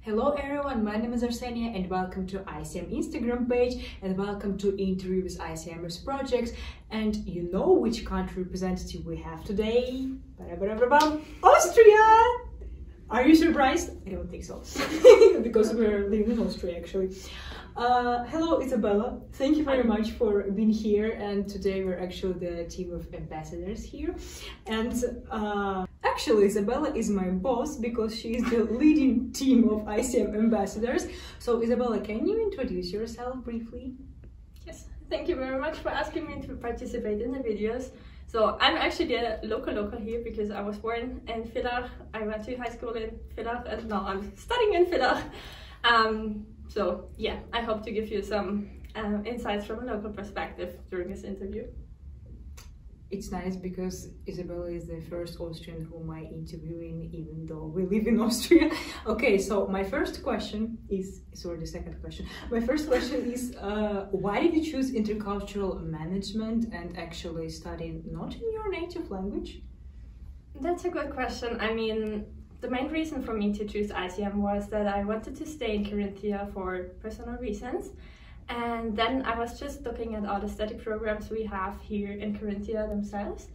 Hello everyone, my name is Arsenia and welcome to ICM Instagram page and welcome to Interview with ICMers projects. And you know which country representative we have today? Austria! Are you surprised? I don't think so, because we're living in Austria actually. Hello Isabella, thank you very much for being here, and today we're actually the team of ambassadors here. And actually Isabella is my boss because she is the leading team of ICM ambassadors. So Isabella, can you introduce yourself briefly? Yes, thank you very much for asking me to participate in the videos. So I'm actually the local here because I was born in Villach. I went to high school in Villach and now I'm studying in Villach. So yeah, I hope to give you some insights from a local perspective during this interview. It's nice because Isabella is the first Austrian whom I'm interviewing, even though we live in Austria. Okay, so my first question is, sorry, the second question. My first question is, why did you choose Intercultural Management and actually study not in your native language? That's a good question. I mean, the main reason for me to choose ICM was that I wanted to stay in Carinthia for personal reasons. And then I was just looking at all the study programs we have here in Carinthia themselves.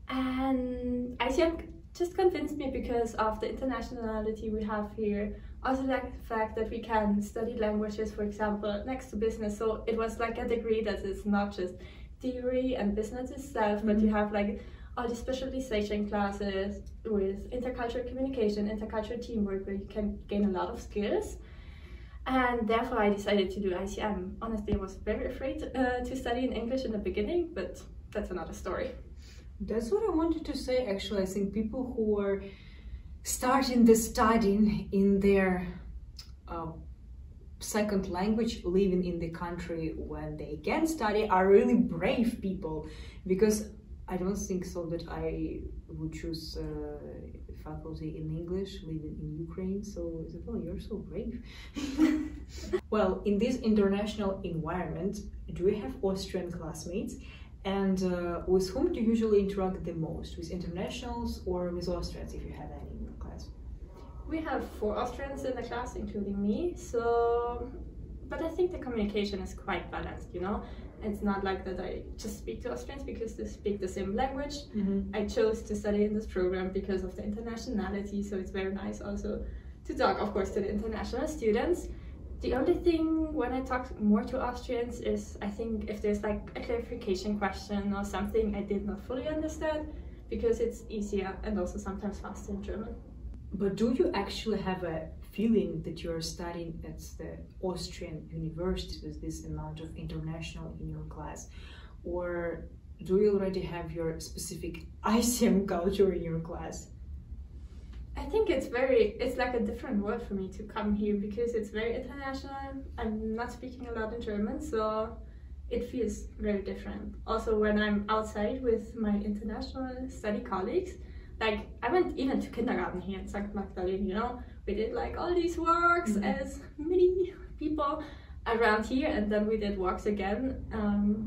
And ICM just convinced me because of the internationality we have here. Also the fact that we can study languages, for example, next to business. So it was like a degree that is not just theory and business itself, but you have like all the specialization classes with intercultural communication, intercultural teamwork, where you can gain a lot of skills. And therefore I decided to do ICM. Honestly, I was very afraid to study in English in the beginning, but that's another story. That's what I wanted to say actually. I think people who are starting the studying in their second language, living in the country when they can study, are really brave people, because I don't think so that I would choose faculty in English living in Ukraine. So Isabella, you're so brave. Well, in this international environment, do you have Austrian classmates? And with whom do you usually interact the most? With internationals or with Austrians, if you have any in your class? We have 4 Austrians in the class, including me. So, but I think the communication is quite balanced, you know? It's not like that I just speak to Austrians because they speak the same language. I chose to study in this program because of the internationality, so it's very nice also to talk, of course, to the international students. The only thing when I talk more to Austrians is, I think, if there's like a clarification question or something I did not fully understand, because it's easier and also sometimes faster in German. But do you actually have a feeling that you're studying at the Austrian university with this amount of international in your class? Or do you already have your specific ICM culture in your class? I think it's like a different world for me to come here because it's very international. I'm not speaking a lot in German, so it feels very different. Also, when I'm outside with my international study colleagues, like I went even to kindergarten here in St. Magdalene, you know, we did like all these walks as many people around here, and then we did walks again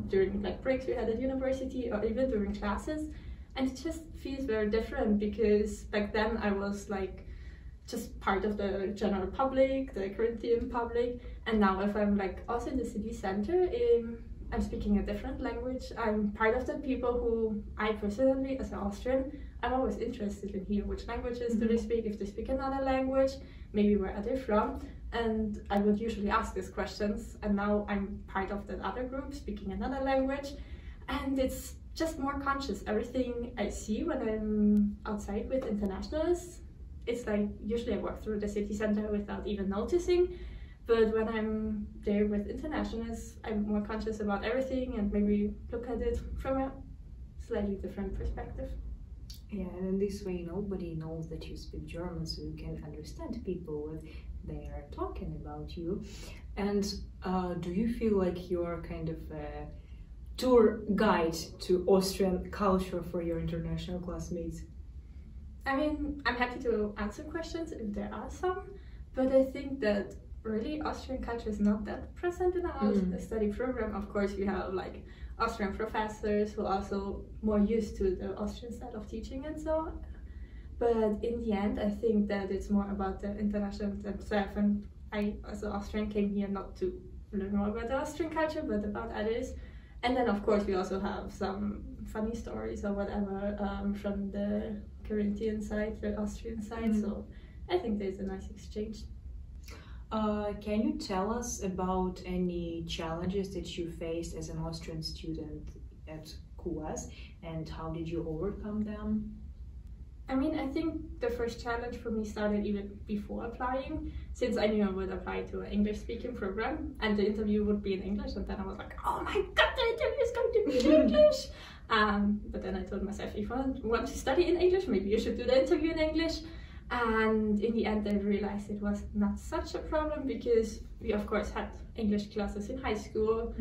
during like breaks we had at university or even during classes. And it just feels very different because back then I was like just part of the general public, the Carinthian public, and now if I'm like also in the city center, I'm speaking a different language. I'm part of the people who I personally, as an Austrian, I'm always interested in hear which languages do they speak, if they speak another language, maybe where are they from, and I would usually ask these questions, and now I'm part of that other group speaking another language, and it's just more conscious. Everything I see when I'm outside with internationals, it's like usually I walk through the city center without even noticing. But when I'm there with internationals, I'm more conscious about everything and maybe look at it from a slightly different perspective. Yeah, and in this way nobody knows that you speak German, so you can understand people when they are talking about you. And do you feel like you're kind of a tour guide to Austrian culture for your international classmates? I mean, I'm happy to answer questions if there are some, but I think that really Austrian culture is not that present in our study program. Of course, we have like Austrian professors who are also more used to the Austrian style of teaching and so on. But in the end, I think that it's more about the internationals themselves. And I, as an Austrian, came here not to learn more about the Austrian culture, but about others. And then, of course, we also have some funny stories or whatever from the Carinthian side, the Austrian side. So I think there's a nice exchange. Can you tell us about any challenges that you faced as an Austrian student at CUAS, and how did you overcome them? I mean, I think the first challenge for me started even before applying, since I knew I would apply to an English-speaking program, and the interview would be in English, and then I was like, oh my god, the interview is going to be in English! But then I told myself, if I want to study in English, maybe you should do the interview in English. And in the end, I realized it was not such a problem, because we, of course, had English classes in high school.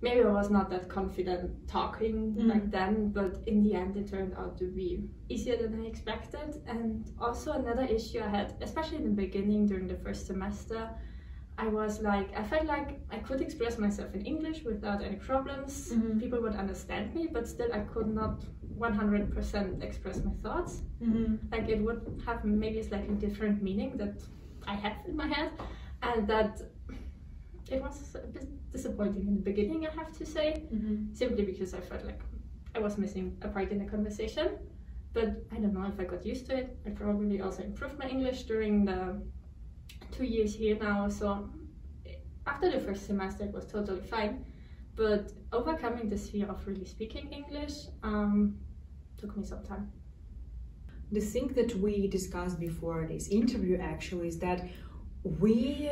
Maybe I was not that confident talking back then, but in the end it turned out to be easier than I expected. And also another issue I had, especially in the beginning during the first semester, I felt like I could express myself in English without any problems. People would understand me, but still I could not 100% express my thoughts. Like it would have maybe a slightly different meaning that I have in my head, and that it was a bit disappointing in the beginning, I have to say, simply because I felt like I was missing a part in the conversation. But I don't know if I got used to it. I probably also improved my English during the 2 years here now. So after the first semester, it was totally fine. But overcoming this fear of really speaking English took me some time. The thing that we discussed before this interview actually is that we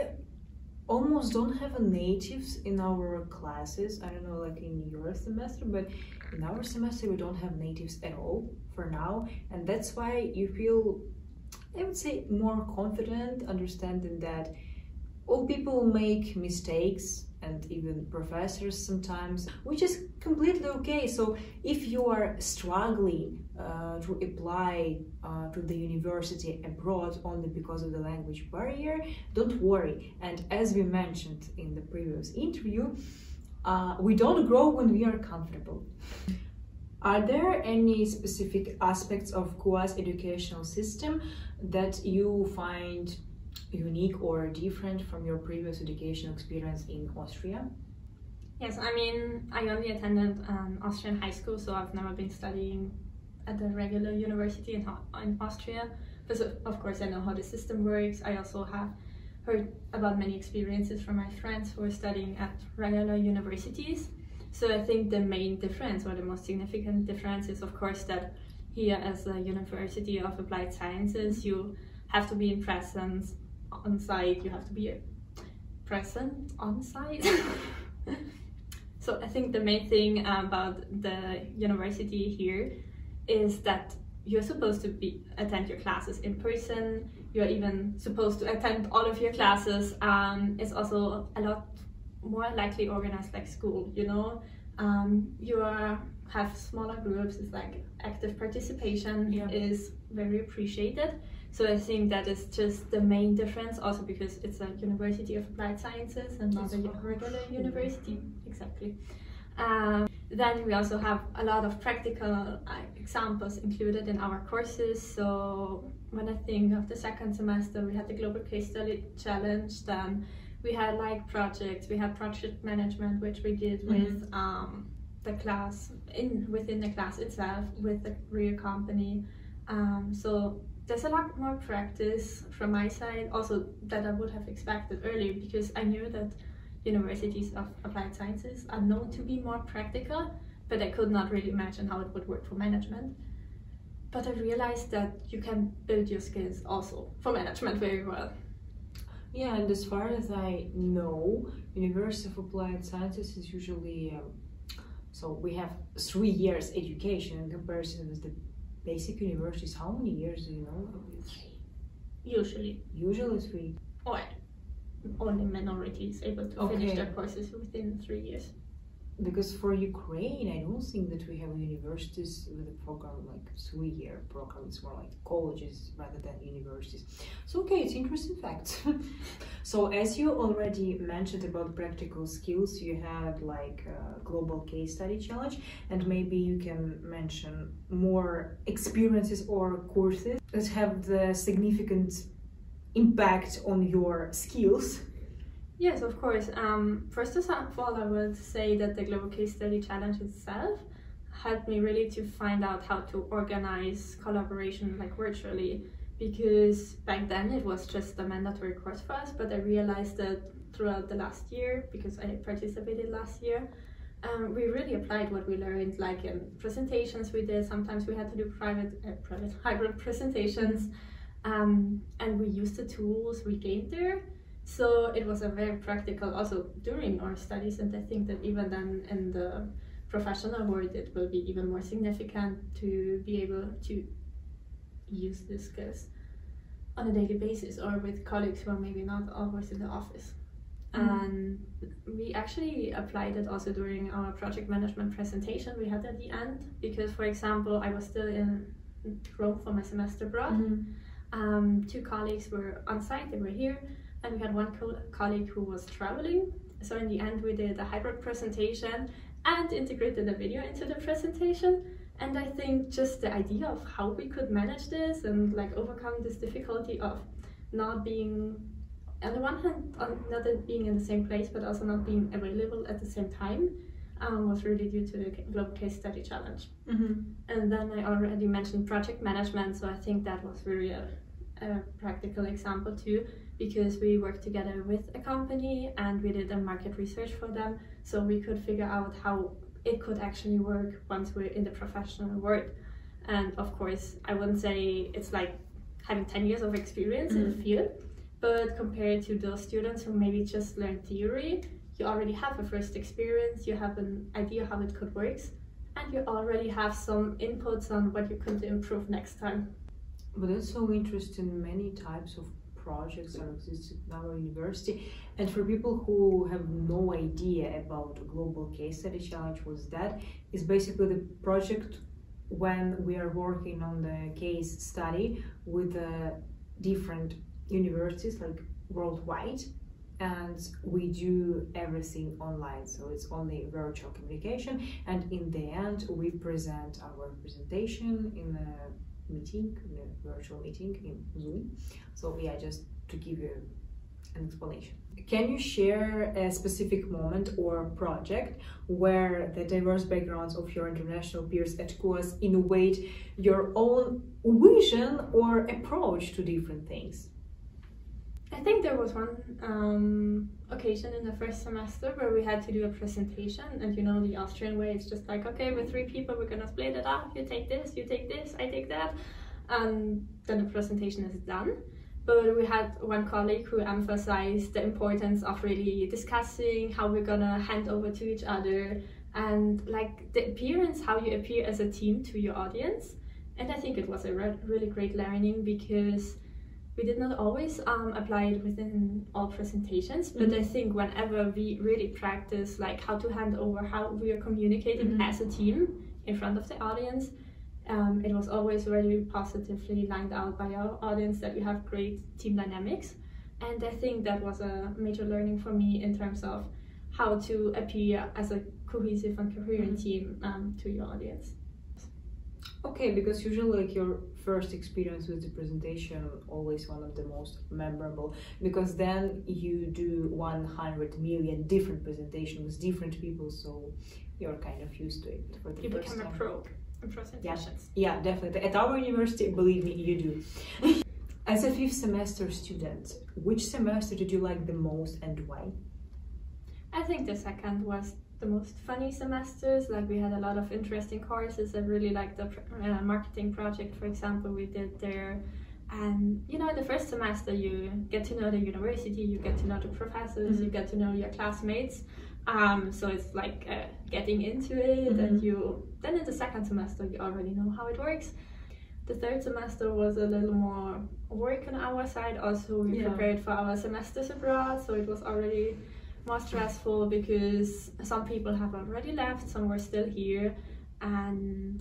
almost don't have a natives in our classes. I don't know, like in your semester, but in our semester we don't have natives at all for now, and that's why you feel, I would say, more confident, understanding that all people make mistakes, and even professors sometimes, which is completely okay. So if you are struggling to apply to the university abroad only because of the language barrier, don't worry. And as we mentioned in the previous interview, we don't grow when we are comfortable. Are there any specific aspects of CUAS educational system that you find unique or different from your previous educational experience in Austria? Yes, I mean, I only attended an Austrian high school, so I've never been studying at a regular university in Austria. But of course, I know how the system works. I also have heard about many experiences from my friends who are studying at regular universities. So I think the main difference, or the most significant difference, is of course that here as a University of Applied Sciences, you have to be in presence on site, you have to be present on site. So I think the main thing about the university here is that you're supposed to attend your classes in person. You're even supposed to attend all of your classes. It's also a lot more likely organized like school, you know. You have smaller groups. It's like active participation is very appreciated. So I think that is just the main difference, also because it's a University of Applied Sciences and not a regular university. Exactly. Then we also have a lot of practical examples included in our courses. So when I think of the second semester, we had the Global Case Study Challenge, then we had like projects, we had project management, which we did with the class, within the class itself, with the real company. So there's a lot more practice from my side, also that I would have expected earlier, because I knew that universities of applied sciences are known to be more practical, but I could not really imagine how it would work for management. But I realized that you can build your skills also for management very well. Yeah, and as far as I know, University of Applied Sciences is usually, so we have 3 years education in comparison with the basic universities. How many years do you know? 3. Usually 3. Or only minority is able to finish their courses within 3 years. Because for Ukraine, I don't think that we have universities with a program like 3-year program. It's more like colleges rather than universities. So okay, it's interesting fact. So as you already mentioned about practical skills, you had like a global case study challenge, and maybe you can mention more experiences or courses that have the significant impact on your skills. Yes, of course. First of all, I would say that the Global Case Study Challenge itself helped me really to find out how to organize collaboration like virtually, because back then it was just a mandatory course for us, but I realized that throughout the last year, because I participated last year, we really applied what we learned, like in presentations we did. Sometimes we had to do private hybrid presentations, and we used the tools we gained there. So it was a very practical also during our studies, and I think that even then in the professional world it will be even more significant to be able to use these skills on a daily basis or with colleagues who are maybe not always in the office. And we actually applied it also during our project management presentation we had at the end, because for example I was still in Rome for my semester abroad. 2 colleagues were on site, they were here, and we had one colleague who was traveling. So in the end we did a hybrid presentation and integrated a video into the presentation. And I think just the idea of how we could manage this and like overcome this difficulty of not being, on the one hand, not being in the same place, but also not being available at the same time, was really due to the Global Case Study Challenge. And then I already mentioned project management, so I think that was really a practical example too, because we worked together with a company and we did a market research for them, so we could figure out how it could actually work once we're in the professional world. And of course, I wouldn't say it's like having 10 years of experience in the field, but compared to those students who maybe just learned theory, you already have a first experience, you have an idea how it could work, and you already have some inputs on what you could improve next time. But it's so interesting, many types of projects are existing in our university, and for people who have no idea about Global Case Study Challenge, was that is basically the project when we are working on the case study with different universities like worldwide, and we do everything online, so it's only virtual communication, and in the end we present our presentation in a meeting, in a virtual meeting in Zoom. So yeah, just to give you an explanation. Can you share a specific moment or project where the diverse backgrounds of your international peers at CUAS innovate your own vision or approach to different things? I think there was one occasion in the first semester where we had to do a presentation, and you know the Austrian way, it's just like, okay, we're 3 people, we're gonna split it up, you take this, I take that, and then the presentation is done. But we had one colleague who emphasized the importance of really discussing how we're gonna hand over to each other, and like the appearance, how you appear as a team to your audience. And I think it was a really great learning, because we did not always apply it within all presentations, but I think whenever we really practice like how to hand over, how we are communicating as a team in front of the audience, it was always very positively lined out by our audience that we have great team dynamics. And I think that was a major learning for me in terms of how to appear as a cohesive and coherent team to your audience. Okay, because usually like your first experience with the presentation always one of the most memorable, because then you do 100 million different presentations with different people, so you're kind of used to it for the you first become time. a pro in presentations. Yeah, definitely. At our university, believe me, you do. As a 5th semester student, which semester did you like the most and why? I think the second was the most funny semesters. Like we had a lot of interesting courses. I really liked the marketing project, for example, we did there. And you know, in the first semester you get to know the university, you get to know the professors, you get to know your classmates. So it's like getting into it, and then in the second semester you already know how it works. The third semester was a little more work on our side. Also, we prepared for our semesters abroad, so it was already more stressful because some people have already left, some were still here. And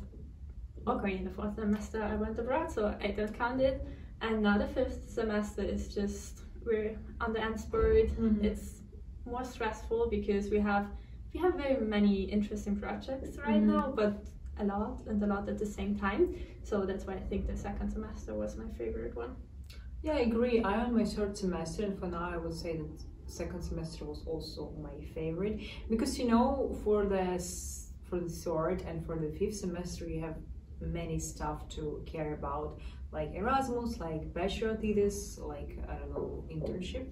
okay, in the 4th semester I went abroad, so I don't count it. And now the 5th semester is just we're on the end spurt. It's more stressful because we have very many interesting projects right now, but a lot at the same time. So that's why I think the second semester was my favorite one. Yeah, I agree. I'm on my third semester, and for now I would say that second semester was also my favorite, because you know, for the third and for the fifth semester you have many stuff to care about, like Erasmus, like bachelor thesis, like I don't know, internship,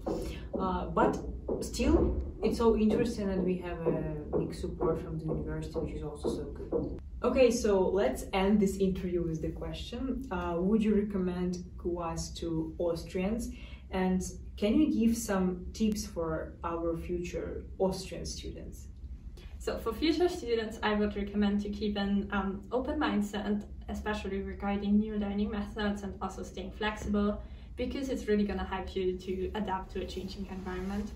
but still it's so interesting, and we have a big support from the university, which is also so good. Okay, so let's end this interview with the question, would you recommend CUAS to Austrians, and can you give some tips for our future Austrian students? So for future students, I would recommend to keep an open mindset, especially regarding new learning methods, and also staying flexible, because it's really going to help you to adapt to a changing environment.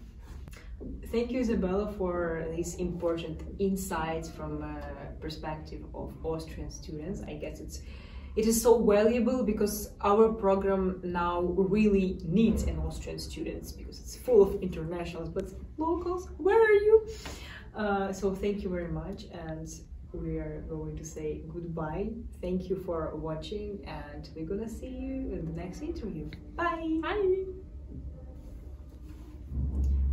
Thank you, Isabella, for these important insights from a perspective of Austrian students. I guess it is so valuable, because our program now really needs an Austrian students, because it's full of internationals, but locals, where are you? So thank you very much, and we are going to say goodbye. Thank you for watching, and we're gonna see you in the next interview. Bye! Bye!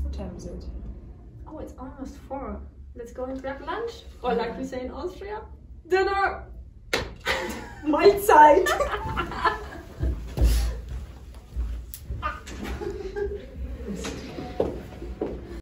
What time is it? Oh, it's almost 4. Let's go and grab lunch, or like we say in Austria, dinner! Mahlzeit!